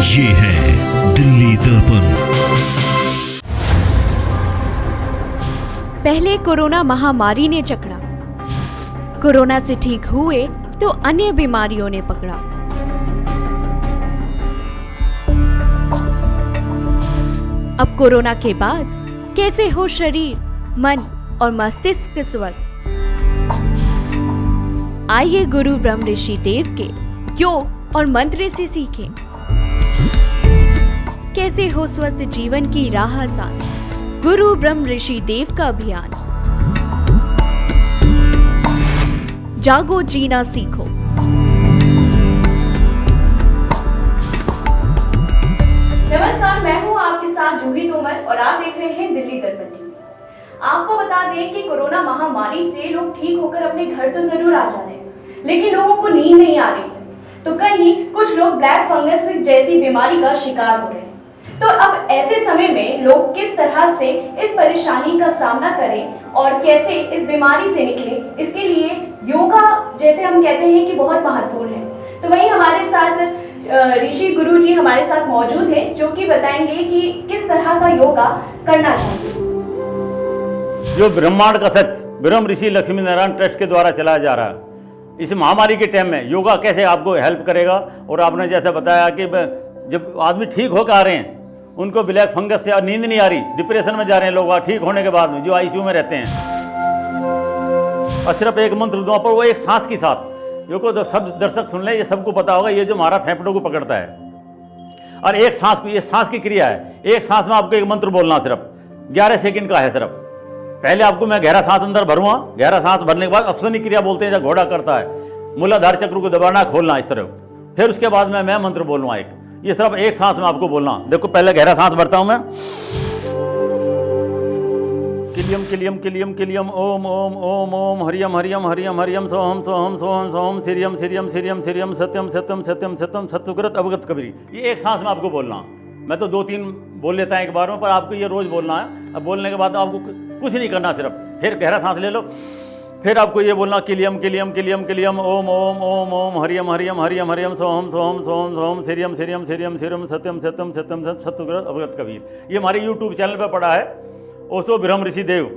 ये है दिल्ली दर्पण। पहले कोरोना महामारी ने जकड़ा, कोरोना से ठीक हुए तो अन्य बीमारियों ने पकड़ा। अब कोरोना के बाद कैसे हो शरीर, मन और मस्तिष्क स्वस्थ? आइए गुरु ब्रह्म ऋषि देव के योग और मंत्र से सीखें कैसे हो स्वस्थ जीवन की राह आसान। गुरु ब्रह्म ऋषि देव का अभियान, जागो जीना सीखो। नमस्कार, मैं हूं आपके साथ जूही तोमर और आप देख रहे हैं दिल्ली दर्पण टीवी। आपको बता दें कि कोरोना महामारी से लोग ठीक होकर अपने घर तो जरूर आ जा रहे हैं, लेकिन लोगों को नींद नहीं आ रही है। तो कहीं कुछ लोग ब्लैक फंगस जैसी बीमारी का शिकार हो रहे हैं। तो अब ऐसे समय में लोग किस तरह से इस परेशानी का सामना करें और कैसे इस बीमारी से निकले, इसके लिए योगा जैसे हम कहते हैं कि बहुत महत्वपूर्ण है। तो वहीं हमारे साथ ऋषि गुरु जी हमारे साथ मौजूद हैं, जो कि बताएंगे कि किस तरह का योगा करना चाहिए। जो ब्रह्मांड का सच ब्रह्म ऋषि लक्ष्मी नारायण ट्रस्ट के द्वारा चलाया जा रहा है, इस महामारी के टाइम में योगा कैसे आपको हेल्प करेगा। और आपने जैसे बताया कि जब आदमी ठीक होकर आ रहे हैं, उनको ब्लैक फंगस से नींद नहीं आ रही, डिप्रेशन में जा रहे हैं लोग ठीक होने के बाद में, जो आईसीयू में रहते हैं, और सिर्फ एक मंत्र दूँ पर वो एक सांस के साथ, जो को सब दर्शक सुन ले, ये सबको पता होगा, ये जो हमारा फेफड़ों को पकड़ता है और एक सांस, ये सांस की क्रिया है। एक सांस में आपको एक मंत्र बोलना, सिर्फ 11 सेकंड का है। सिर्फ पहले आपको मैं गहरा सांस अंदर भरूंगा, गहरा सांस भरने के बाद अश्वनी क्रिया बोलते हैं, जब घोड़ा करता है, मूलाधार चक्र को दबाना, खोलना इस तरह। फिर उसके बाद में मैं मंत्र बोलूँगा एक, ये सिर्फ एक सांस में आपको बोलना। देखो पहले गहरा सांस भरता हूं मैं, किलियम किलियम किलियम किलियम ओम ओम ओम ओम हरियम हरियम हरियम हरियम सोहम सोहम सोहम सोहम सिरियम सिरियम सिरियम सिरियम सत्यम सत्यम सत्यम सत्यम सत्सुकृत अवगत कबीरी। ये एक सांस में आपको बोलना। मैं तो 2-3 बोल लेता है एक बार में, पर आपको ये रोज बोलना है। अब बोलने के बाद आपको कुछ नहीं करना, सिर्फ फिर गहरा सांस ले लो, फिर आपको ये बोलना किलियम किलियम किलियम किलियम ओम ओम ओम ओम हरियम हरियम हरियम हरियम सोहम सोहम सोहम सोहम सिरियम सिरियम सिरियम सिरियम सत्यम सत्यम सत्यम सत्सुकृत अवगत कबीर। ये हमारे यूट्यूब चैनल पर पड़ा है, ओशो ब्रह्म ऋषि देव।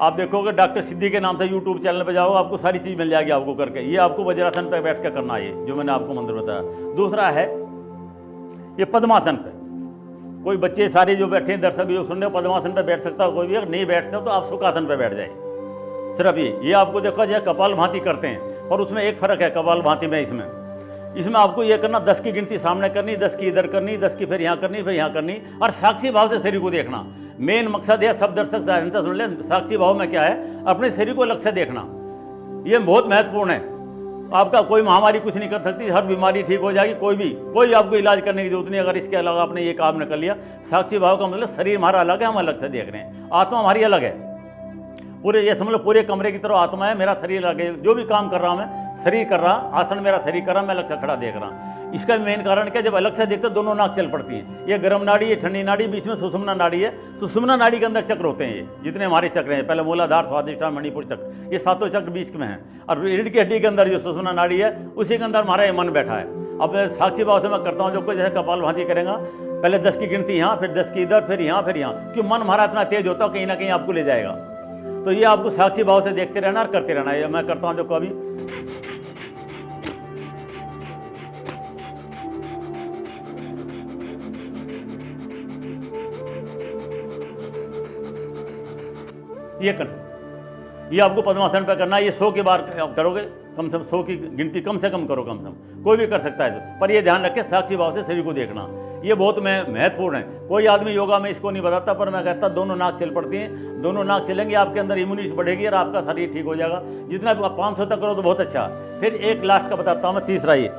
आप देखोगे डॉक्टर सिद्धि के नाम से यूट्यूब चैनल पर जाओगे, आपको सारी चीज़ मिल जाएगी आपको करके। ये आपको वज्रासन पर बैठ कर करना है, जो मैंने आपको मंत्र बताया। दूसरा है ये पद्मासन पे, कोई बच्चे सारे जो बैठे हैं दर्शक जो सुन रहे हो, पद्मासन पर बैठ सकता हो कोई भी। अगर नहीं बैठते हो तो आप सुखासन पर बैठ जाए। सिर्फ ये आपको देखो जो कपाल भांति करते हैं, और उसमें एक फ़र्क है कपाल भांति में। इसमें आपको ये करना, 10 की गिनती सामने करनी, 10 की इधर करनी, 10 की फिर यहाँ करनी, फिर यहाँ करनी, और साक्षी भाव से शरीर को देखना। मेन मकसद है, सब दर्शक सुन ले, साक्षी भाव में क्या है, अपने शरीर को लक्ष्य देखना। ये बहुत महत्वपूर्ण है। आपका कोई महामारी कुछ नहीं कर सकती, हर बीमारी ठीक हो जाएगी। कोई आपको इलाज करने की जरूरत नहीं, अगर इसके अलावा आपने ये काम न कर लिया। साक्षी भाव का मतलब शरीर हमारा अलग है, हम अलग से देख रहे हैं। आत्मा हमारी अलग है, पूरे ये समझ लो पूरे कमरे की तरह आत्मा है, मेरा शरीर अलग है। जो भी काम कर रहा हूँ मैं, शरीर कर रहा, आसन मेरा शरीर कर रहा, मैं अलग से खड़ा देख रहा। इसका मेन कारण क्या, जब अलग से देखते दोनों नाक चल पड़ती हैं। ये गर्म नाड़ी, ये ठंडी नाड़ी, बीच में सुषुम्ना नाड़ी है। सुषुम्ना नाड़ी के अंदर चक्र होते हैं, ये जितने हमारे चक्र हैं, पहले मूलाधार, स्वादिष्ठान, मणिपुर चक्र, ये सातों चक्र बीच में हैं। और रीढ़ की हड्डी के अंदर जो सुषुम्ना नाड़ी है, उसी के अंदर हमारा ये मन बैठा है। अब साक्षी भाव से मैं करता हूँ, जो कोई जैसे कपाल भांति करेगा, पहले 10 की गिनती यहाँ, फिर 10 की इधर, फिर यहाँ, फिर यहाँ, क्योंकि मन हमारा इतना तेज होता है, कहीं ना कहीं आपको ले जाएगा। तो ये आपको साक्षी भाव से देखते रहना और करते रहना। ये मैं करता हूँ जो कभी ये करना, ये आपको पद्मासन पर करना। ये 100 के बार आप करोगे, कम से कम 100 की गिनती कम से कम करो, कम से कम। कोई भी कर सकता है तो, पर ये ध्यान रखें साक्षी भाव से शरीर को देखना। ये बहुत महत्वपूर्ण है। कोई आदमी योगा में इसको नहीं बताता, पर मैं कहता दोनों नाक चल पड़ती हैं। दोनों नाक चलेंगे, आपके अंदर इम्यूनिटी बढ़ेगी और आपका शरीर ठीक हो जाएगा। जितना भी आप 500 तक करो तो बहुत अच्छा। फिर एक लास्ट का बताता हूँ मैं, तीसरा ये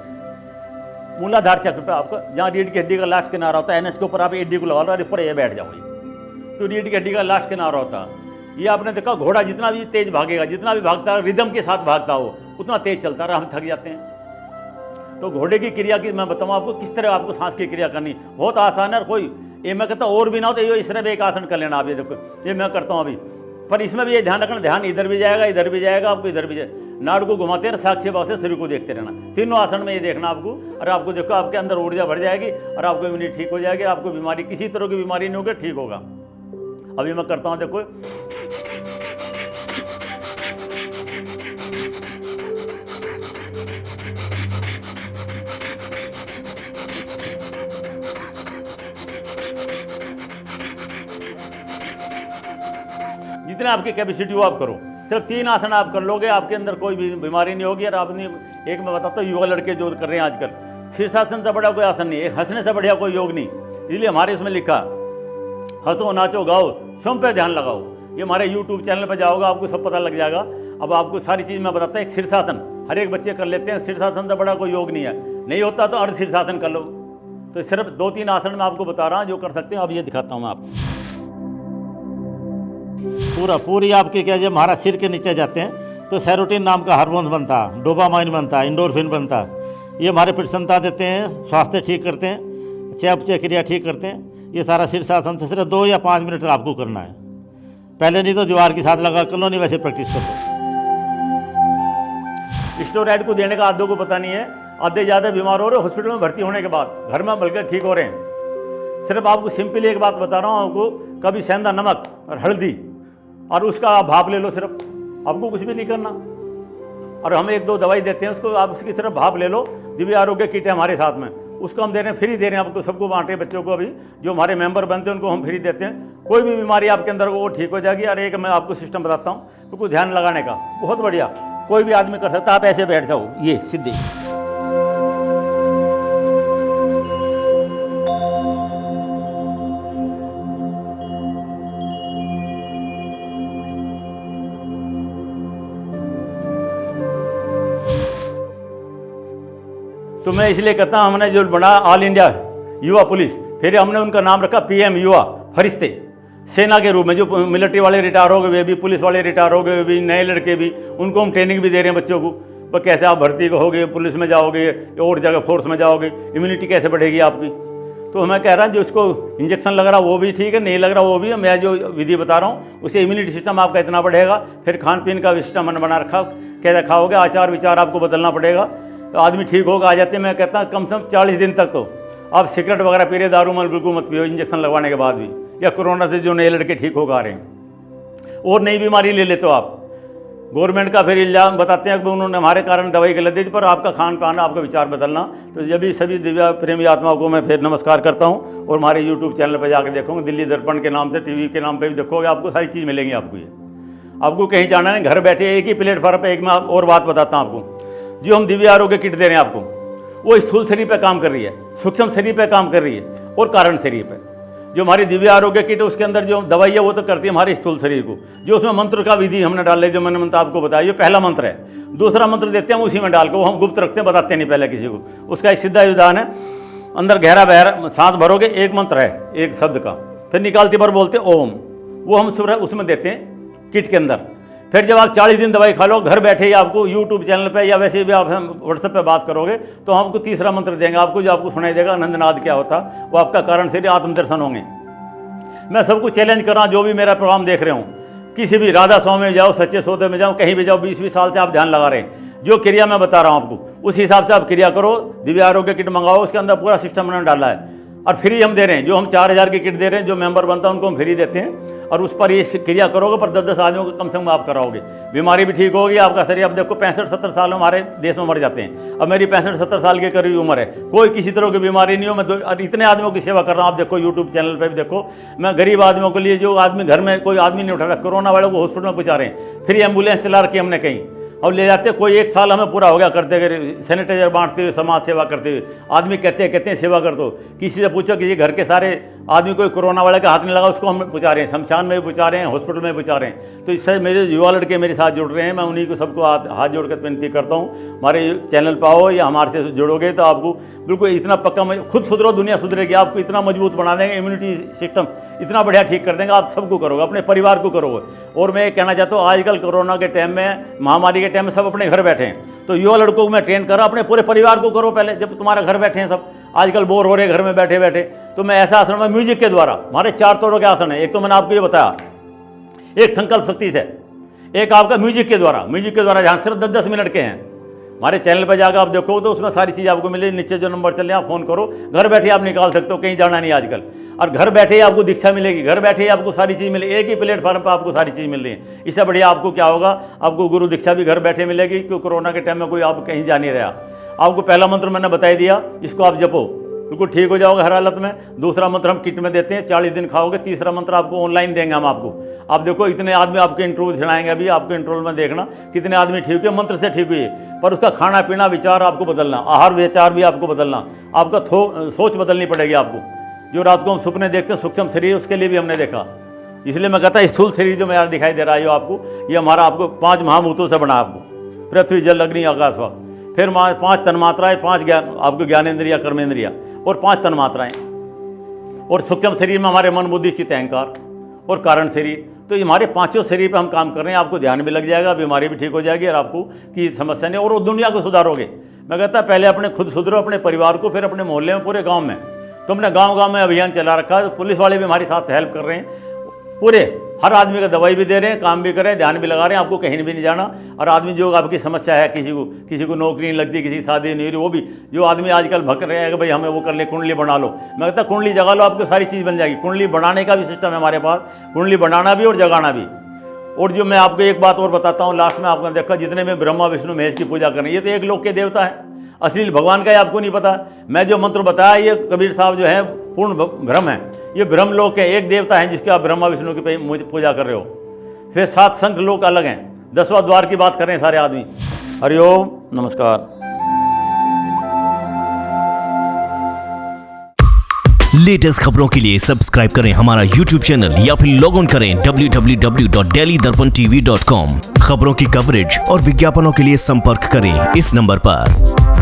मूलाधार चक्र पर आपका, जहाँ रीढ़ की हड्डी का लास्ट किनारा होता है, एनएस के ऊपर आप एडी को लगा लो और ऊपर ये बैठ जाओ। तो रीढ़ की हड्डी का लास्ट किनारा होता है। ये आपने देखा, घोड़ा जितना भी तेज भागेगा, जितना भी भागता है, रिदम के साथ भागता हो, उतना तेज चलता है, हम थक जाते हैं। तो घोड़े की क्रिया की मैं बताऊँ आपको, किस तरह आपको सांस की क्रिया करनी, बहुत आसान है। और कोई ये मैं कहता और भी ना हो तो ये इस तरह एक आसन कर लेना आप। ये देखो, ये मैं करता हूँ अभी, पर इसमें भी ये ध्यान रखना, ध्यान इधर भी जाएगा, इधर भी जाएगा, आपको इधर भी जाएगा, नाड़ को घुमाते रहना, साक्षी भाव से शरीर को देखते रहना। तीनों आसन में ये देखना आपको, और आपको देखो आपके अंदर ऊर्जा बढ़ जाएगी और आपको इम्यूनिटी ठीक हो जाएगी, आपको बीमारी किसी तरह की बीमारी नहीं होगी, ठीक होगा। अभी मैं करता हूँ, देखो जितने आपकी कैपेसिटी हो आप करो, सिर्फ 3 आसन आप कर लोगे, आपके अंदर कोई भी बीमारी नहीं होगी। और आपने एक मैं बताता हूँ, युवा लड़के जो कर रहे हैं आजकल, शीर्षासन से बड़ा कोई आसन नहीं है, हंसने से बढ़िया कोई योग नहीं, इसलिए हमारे इसमें लिखा हंसो नाचो गाओ स्वयं पे ध्यान लगाओ। ये हमारे यूट्यूब चैनल पर जाओगे, आपको सब पता लग जाएगा। अब आपको सारी चीज़ मैं बताता हूँ। एक शीर्षासन हर एक बच्चे कर लेते हैं, शीर्षासन से बड़ा कोई योग नहीं है, नहीं होता तो अर्ध शीर्षासन कर लो। तो सिर्फ 2-3 आसन मैं आपको बता रहा हूँ जो कर सकते हैं। अब ये दिखाता हूँ मैं आपको, पूरी आपकी क्या, जब हमारा सिर के नीचे जाते हैं तो सेरोटिन नाम का हार्मोन बनता है, डोपामाइन बनता है, इंडोर्फिन बनता है। ये हमारे प्रसन्नता देते हैं, स्वास्थ्य ठीक करते हैं, चयापचय क्रिया ठीक करते हैं। ये सारा शीर्षासन से सिर्फ 2 या 5 मिनट आपको करना है। पहले नहीं तो दीवार के साथ लगा कर लो, नहीं वैसे प्रैक्टिस कर लो। स्टेरॉइड को देने का आधों को पता नहीं है, आधे ज़्यादा बीमार हो रहे हो हॉस्पिटल में भर्ती होने के बाद, घर में बल्कि ठीक हो रहे हैं। सिर्फ आपको सिंपली एक बात बता रहा हूँ, आपको कभी सेंधा नमक और हल्दी और उसका आप भाप ले लो, सिर्फ आपको कुछ भी नहीं करना। और हम 1-2 दवाई देते हैं, उसको आप उसकी सिर्फ भाप ले लो। दिव्य आरोग्य किट है हमारे साथ में, उसको हम दे रहे हैं, फ्री दे रहे हैं आपको, सबको बांटे बच्चों को। अभी जो हमारे मेंबर बनते हैं उनको हम फ्री देते हैं। कोई भी बीमारी आपके अंदर वो ठीक हो जाएगी। और एक मैं आपको सिस्टम बताता हूँ, बिल्कुल ध्यान लगाने का, बहुत बढ़िया, कोई भी आदमी कर सकता है। आप ऐसे बैठ जाओ, ये सीधे, तो मैं इसलिए कहता हूँ, हमने जो बना ऑल इंडिया युवा पुलिस, फिर हमने उनका नाम रखा PM युवा फरिश्ते, सेना के रूप में। जो मिलिट्री वाले रिटायर हो गए वे भी, पुलिस वाले रिटायर हो गए वे भी, नए लड़के भी, उनको हम ट्रेनिंग भी दे रहे हैं बच्चों को। वो कैसे आप भर्ती होगे, पुलिस में जाओगे और जगह फोर्स में जाओगे, इम्यूनिटी कैसे बढ़ेगी आपकी। तो मैं कह रहा हूँ जो इसको इंजेक्शन लग रहा वो भी ठीक है, नहीं लग रहा वो भी, मैं जो विधि बता रहा हूँ उससे इम्यूनिटी सिस्टम आपका इतना बढ़ेगा। फिर खान पीन का सिस्टम मैंने बना रखा, कैसे खाओगे, आचार विचार आपको बदलना पड़ेगा, तो आदमी ठीक होगा। आ जाते हैं, मैं कहता हूँ कम से कम 40 दिन तक तो आप सिगरेट वगैरह पी रहे, दारू मल बिल्कुल मत पियो इंजेक्शन लगवाने के बाद भी, या कोरोना से जो नए लड़के ठीक होकर आ रहे हैं। और नई बीमारी ले लेते हो आप, गवर्नमेंट का फिर इल्ज़ाम बताते हैं कि उन्होंने हमारे कारण दवाई गलत दी थी, पर आपका खान पान, आपका विचार बदलना। तो जब भी सभी दिव्या प्रेमी आत्माओं को मैं फिर नमस्कार करता हूँ। और हमारे यूट्यूब चैनल पर जाकर देखोगे, दिल्ली दर्पण के नाम से, टीवी के नाम पर भी देखोगे, आपको सारी चीज़ मिलेंगी। आपको ये आपको कहीं जाना नहीं, घर बैठे एक ही प्लेटफॉर्म पर। एक मैं और बात बताता हूँ आपको, जो हम दिव्य आरोग्य किट दे रहे हैं आपको, वो स्थूल शरीर पे काम कर रही है, सूक्ष्म शरीर पे काम कर रही है, और कारण शरीर पे। जो हमारी दिव्य आरोग्य किट है उसके अंदर जो दवाई है वो तो करती है हमारे स्थूल शरीर को। जो उसमें मंत्र का विधि हमने डाल, जो मैंने मंत्र आपको बताया, ये पहला मंत्र है। दूसरा मंत्र देते हैं उसी में डाल के, वो हम गुप्त रखते हैं, बताते नहीं पहले किसी को। उसका एक सीधा विधान है, अंदर गहरा सांस भरोगे, एक मंत्र है एक शब्द का, फिर निकालते पर बोलते ओम, वो हम सुबह उसमें देते हैं किट के अंदर। फिर जब आप 40 दिन दवाई खा लो, घर बैठे ही आपको यूट्यूब चैनल पे या वैसे भी आप व्हाट्सएप पे बात करोगे तो हम आपको तीसरा मंत्र देंगे आपको, जो आपको सुनाई देगा आनंदनाद क्या होता, वो आपका कारण से आत्मदर्शन होंगे। मैं सबको चैलेंज कर रहा हूँ, जो भी मेरा प्रोग्राम देख रहे हूँ, किसी भी राधा स्वामी में जाओ, सच्चे सौदे में जाओ, कहीं भी जाओ, 20-20 साल से आप ध्यान लगा रहे हैं, जो क्रिया मैं बता रहा हूँ आपको उस हिसाब से आप क्रिया करो। दिव्य आरोग्य किट मंगाओ, उसके अंदर पूरा सिस्टम मैंने डाला है, और फ्री हम दे रहे हैं। जो हम 4000 की किट दे रहे हैं, जो मेंबर बनता है उनको हम फ्री देते हैं, और उस पर ये क्रिया करोगे, पर 10-10 आदमियों को कम से कम आप कराओगे, बीमारी भी ठीक होगी आपका शरीर। अब देखो 65-70 साल हमारे देश में मर जाते हैं, अब मेरी 65-70 साल के करीब उम्र है, कोई किसी तरह की बीमारी नहीं हो। मैं और इतने आदमियों की सेवा कर रहा हूँ। आप देखो यूट्यूब चैनल पर भी देखो, मैं गरीब आदमियों के लिए, जो आदमी घर में कोई आदमी नहीं उठा रहा, कोरोना वालों को हॉस्पिटल में पहुँचा रहे हैं, फिर एम्बुलेंस चला रखी हमने कहीं, और ले जाते। कोई 1 साल हमें पूरा हो गया करते हुए, सैनिटाइजर बांटते हुए, समाज सेवा करते हुए। आदमी कहते हैं सेवा कर दो, किसी से पूछो, किसी घर के सारे आदमी कोई कोरोना वाले का हाथ नहीं लगा, उसको हम पहुँचा रहे हैं, शमशान में भी पहुँचा रहे हैं, हॉस्पिटल में पहुँचा रहे हैं। तो इससे मेरे युवा लड़के मेरे साथ जुड़ रहे हैं, मैं उन्हीं को सबको हाथ जोड़कर विनती करता हूँ, हमारे चैनल पर आओ, या हमारे से जुड़ोगे तो आपको बिल्कुल इतना पक्का, खुद सुधरो दुनिया सुधरेगी, आपको इतना मजबूत बना देंगे, इम्यूनिटी सिस्टम इतना बढ़िया ठीक कर देंगे। आप सबको करोगे, अपने परिवार को करोगे। और मैं ये कहना चाहता हूँ, आजकल कोरोना के टाइम में, महामारी के टाइम में सब अपने घर बैठे हैं, तो युवा लड़कों को मैं ट्रेन कर रहा हूँ, अपने पूरे परिवार को करो पहले, जब तुम्हारे घर बैठे हैं सब। आजकल बोर हो रहे हैं घर में बैठे बैठे, तो मैं ऐसा आसन में म्यूजिक के द्वारा, हमारे 4 तौरों के आसन है। एक तो मैंने आपको ये बताया, एक संकल्प शक्ति से, एक आपका म्यूजिक के द्वारा ध्यान सिर्फ 10-10 मिनट के हैं। हमारे चैनल पर जाकर आप देखो तो उसमें सारी चीज़ आपको मिलेगी। नीचे जो नंबर चल रहे हैं आप फ़ोन करो, घर बैठे आप निकाल सकते हो, कहीं जाना नहीं आजकल। और घर बैठे ही आपको दीक्षा मिलेगी, घर बैठे ही आपको सारी चीज़ मिलेगी, एक ही प्लेटफॉर्म पर आपको सारी चीज़ मिल रही है। इससे बढ़िया आपको क्या होगा, आपको गुरु दीक्षा भी घर बैठे मिलेगी, क्योंकि कोरोना के टाइम में कोई आप कहीं जा नहीं रहा। आपको पहला मंत्र मैंने बता दिया, इसको आप जपो, बिल्कुल ठीक हो जाओगे हर हालत में। दूसरा मंत्र हम किट में देते हैं, 40 दिन खाओगे। तीसरा मंत्र आपको ऑनलाइन देंगे हम आपको। आप देखो इतने आदमी आपके इंटरव्यू चढ़ाएंगे, अभी आपके इंटरव्यू में देखना कितने आदमी ठीक हुए, मंत्र से ठीक हुए। पर उसका खाना पीना विचार आपको बदलना, आहार विचार भी आपको बदलना, आपका सोच बदलनी पड़ेगी आपको। जो रात को हम सपने देखते हैं सूक्ष्म शरीर, उसके लिए भी हमने देखा। इसलिए मैं कहता स्थूल शरीर जो मेरा दिखाई दे रहा है आपको, ये हमारा आपको 5 महाभूतों से बना आपको, पृथ्वी जल अग्नि आकाश वा। फिर 5 तन्मात्राएँ, 5 ज्ञान आपको ज्ञानेंद्रिया कर्मेंद्रिया और 5 तन्मात्राएँ। और सूक्ष्म शरीर में हमारे मन बुद्धि चित्त अहंकार और कारण शरीर। तो ये हमारे 5 शरीर पे हम काम कर रहे हैं। आपको ध्यान भी लग जाएगा, बीमारी भी ठीक हो जाएगी और आपको की समस्या नहीं, और दुनिया को सुधारोगे। मैं कहता पहले अपने खुद सुधरो, अपने परिवार को, फिर अपने मोहल्ले में, पूरे गाँव में। तुमने गांव-गांव में अभियान चला रखा है, तो पुलिस वाले भी हमारे साथ हेल्प कर रहे हैं पूरे। हर आदमी का दवाई भी दे रहे हैं, काम भी कर रहे हैं, ध्यान भी लगा रहे हैं। आपको कहीं भी नहीं जाना। और आदमी जो आपकी समस्या है, किसी को नौकरी नहीं लगती, किसी की शादी नहीं हो रही, वो भी जो आदमी आजकल भग रहे हैं कि भाई हमें वो कर ले, कुंडली बना लो। मैं कहता कुंडली जगा लो, आपको सारी चीज़ बन जाएगी। कुंडली बनाने का भी सिस्टम है हमारे पास, कुंडली बनाना भी और जगाना भी। और जो मैं आपको एक बात और बताता हूँ, लास्ट में आपने देखा जितने में ब्रह्मा विष्णु महेश की पूजा करें, ये तो एक लोक के देवता है, असली भगवान का ही आपको नहीं पता। मैं जो मंत्र बताया ये कबीर साहब जो है पूर्ण भ्रम है, ये ब्रह्म लोक है। एक देवता है जिसके आप ब्रह्मा विष्णु की पूजा कर रहे हो। फिर 7 संख लोक अलग हैं। 10वां द्वार की बात करें सारे आदमी। हरिओम नमस्कार। लेटेस्ट खबरों के लिए सब्सक्राइब करें हमारा YouTube चैनल या फिर लॉग ऑन करें www.delhidarpantv.com। खबरों की कवरेज और विज्ञापनों के लिए संपर्क करें इस नंबर पर।